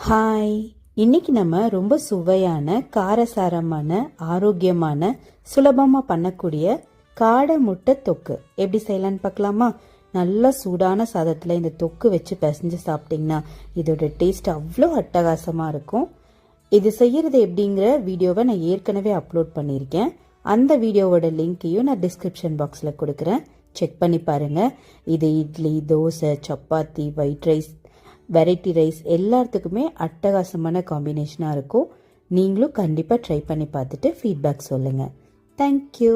Hi, இன்னைக்கு நம்ம ரொம்ப சுவையான காரசாரமான ஆரோக்கியமான சுலபமாக பண்ணக்கூடிய காடை முட்டை தொக்கு எப்படி செய்யலான்னு பார்க்கலாமா? நல்லா சூடான சாதத்தில் இந்த தொக்கு வச்சு பிசைஞ்சு சாப்பிட்டிங்கன்னா இதோட டேஸ்ட் அவ்வளோ அட்டகாசமாக இருக்கும். இது செய்யறது எப்படிங்கிற வீடியோவை நான் ஏற்கனவே அப்லோட் பண்ணியிருக்கேன். அந்த வீடியோவோட லிங்க்கையும் நான் டிஸ்கிரிப்ஷன் பாக்ஸில் கொடுக்குறேன், செக் பண்ணி பாருங்கள். இது idli, dosa, chapati, white rice, variety rice எல்லாத்துக்குமே அட்டகாசமான காம்பினேஷனாக இருக்கும். நீங்களும் கண்டிப்பாக ட்ரை பண்ணி பார்த்துட்டு ஃபீட்பேக் சொல்லுங்கள். தேங்க்யூ.